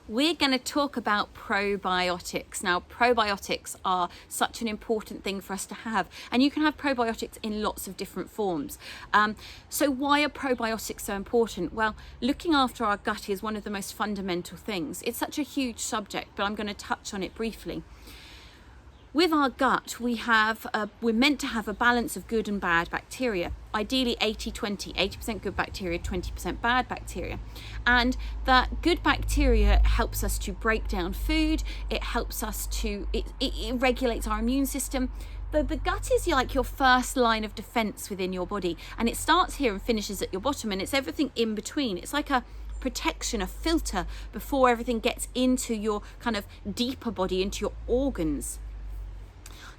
we're going to talk about probiotics. Now, probiotics are such an important thing for us to have, and you can have probiotics in lots of different forms. So why are probiotics so important? Well, looking after our gut is one of the most fundamental things. It's such a huge subject, but I'm going to touch on it briefly. With our gut, we're meant to have a balance of good and bad bacteria. Ideally 80-20, 80% good bacteria, 20% bad bacteria. And that good bacteria helps us to break down food. It helps us to, it regulates our immune system. The gut is like your first line of defense within your body. And it starts here and finishes at your bottom, and it's everything in between. It's like a protection, a filter before everything gets into your kind of deeper body, into your organs.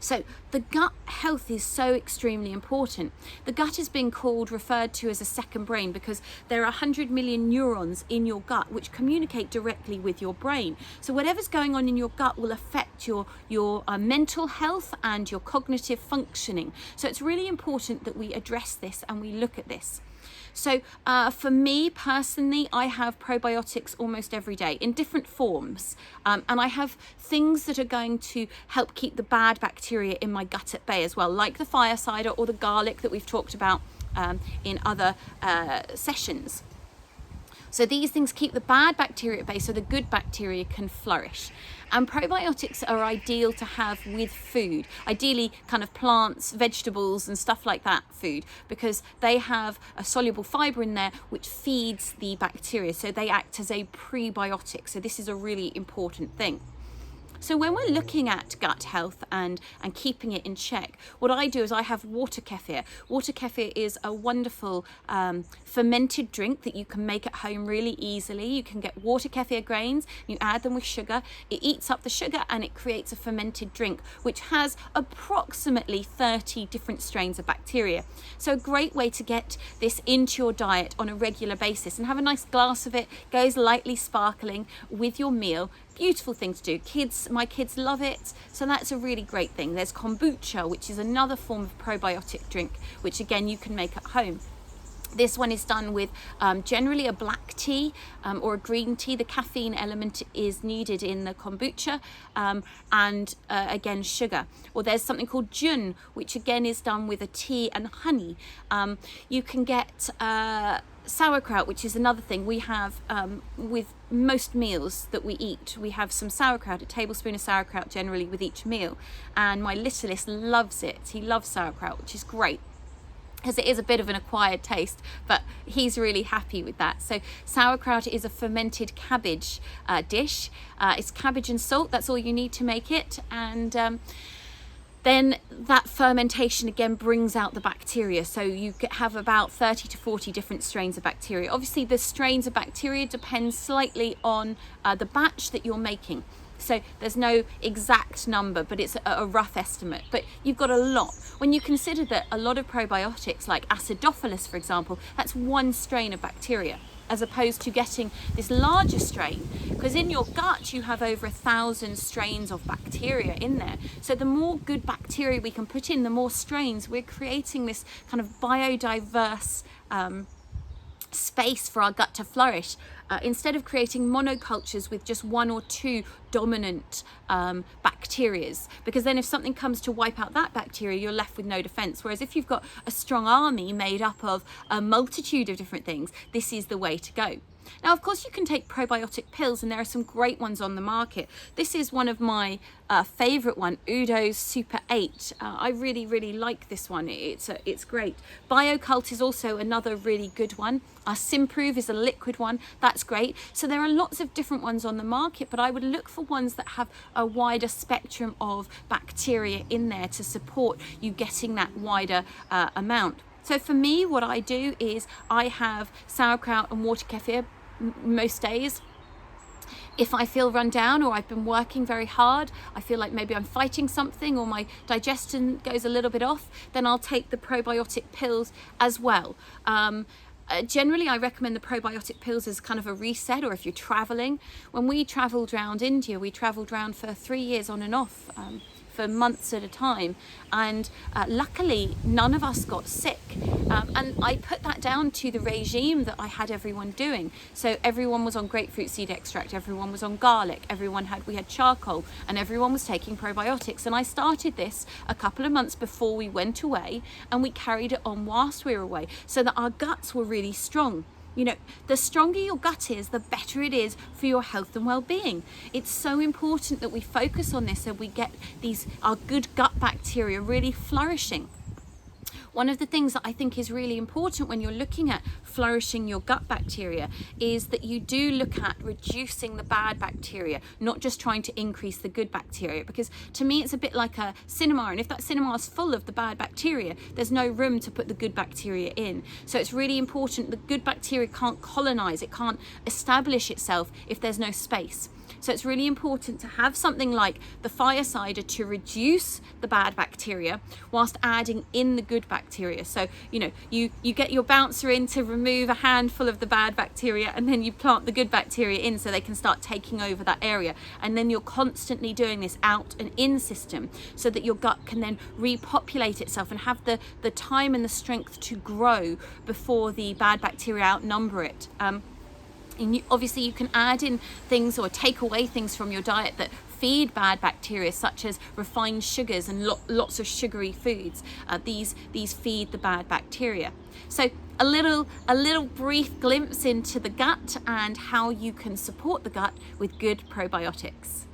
So the gut health is so extremely important. The gut has been referred to as a second brain because there are 100 million neurons in your gut which communicate directly with your brain. So whatever's going on in your gut will affect your mental health and your cognitive functioning. So it's really important that we address this and we look at this. So for me personally, I have probiotics almost every day in different forms. And I have things that are going to help keep the bad bacteria in my gut at bay as well, like the fire cider or the garlic that we've talked about in other sessions. So these things keep the bad bacteria at bay so the good bacteria can flourish. And probiotics are ideal to have with food, ideally kind of plants, vegetables and stuff like that food, because they have a soluble fibre in there which feeds the bacteria. So they act as a prebiotic. So this is a really important thing. So when we're looking at gut health and keeping it in check, what I do is I have water kefir. Water kefir is a wonderful fermented drink that you can make at home really easily. You can get water kefir grains, you add them with sugar, it eats up the sugar and it creates a fermented drink which has approximately 30 different strains of bacteria. So a great way to get this into your diet on a regular basis and have a nice glass of it, goes lightly sparkling with your meal. Beautiful thing to do. My kids love it, so that's a really great thing. There's kombucha, which is another form of probiotic drink, which again you can make at home. This one is done with generally a black tea or a green tea. The caffeine element is needed in the kombucha and again sugar. Or there's something called jun, which again is done with a tea and honey. You can get sauerkraut, which is another thing we have with most meals that we eat. We have some sauerkraut, a tablespoon of sauerkraut generally with each meal, and my littlest loves it. He loves sauerkraut, which is great because it is a bit of an acquired taste, but he's really happy with that. So sauerkraut is a fermented cabbage dish. It's cabbage and salt, that's all you need to make it, and then that fermentation again brings out the bacteria. So you have about 30 to 40 different strains of bacteria. Obviously the strains of bacteria depend slightly on the batch that you're making. So there's no exact number, but it's a rough estimate. But you've got a lot. When you consider that a lot of probiotics, like acidophilus, for example, that's one strain of bacteria, as opposed to getting this larger strain, because in your gut you have over 1,000 strains of bacteria in there. So the more good bacteria we can put in, the more strains. We're creating this kind of biodiverse space for our gut to flourish, instead of creating monocultures with just one or two dominant bacterias, because then if something comes to wipe out that bacteria, you're left with no defense. Whereas if you've got a strong army made up of a multitude of different things, this is the way to go. Now, of course, you can take probiotic pills, and there are some great ones on the market. This is one of my favorite one, Udo's Super 8. I really, really like this one. It's great. BioCult is also another really good one. Simprove is a liquid one. That's great. So there are lots of different ones on the market, but I would look for ones that have a wider spectrum of bacteria in there to support you getting that wider amount. So for me, what I do is I have sauerkraut and water kefir most days. If I feel run down or I've been working very hard, I feel like maybe I'm fighting something or my digestion goes a little bit off, then I'll take the probiotic pills as well. Generally, I recommend the probiotic pills as kind of a reset, or if you're traveling. When we travelled around India, we travelled around for 3 years on and off. for months at a time, and luckily none of us got sick, and I put that down to the regime that I had everyone doing. So everyone was on grapefruit seed extract, everyone was on garlic, we had charcoal, and everyone was taking probiotics. And I started this a couple of months before we went away, and we carried it on whilst we were away, so that our guts were really strong. You know, the stronger your gut is, the better it is for your health and well-being. It's so important that we focus on this, so we get our good gut bacteria really flourishing. One of the things that I think is really important when you're looking at flourishing your gut bacteria is that you do look at reducing the bad bacteria, not just trying to increase the good bacteria, because to me it's a bit like a cinema, and if that cinema is full of the bad bacteria, there's no room to put the good bacteria in. So it's really important. The good bacteria can't colonize, it can't establish itself if there's no space. So it's really important to have something like the Firesider to reduce the bad bacteria whilst adding in the good bacteria. So, you know, you get your bouncer in to remove a handful of the bad bacteria, and then you plant the good bacteria in so they can start taking over that area. And then you're constantly doing this out and in system, so that your gut can then repopulate itself and have the time and the strength to grow before the bad bacteria outnumber it. Obviously you can add in things or take away things from your diet that feed bad bacteria, such as refined sugars and lots of sugary foods. These feed the bad bacteria. So a little brief glimpse into the gut and how you can support the gut with good probiotics.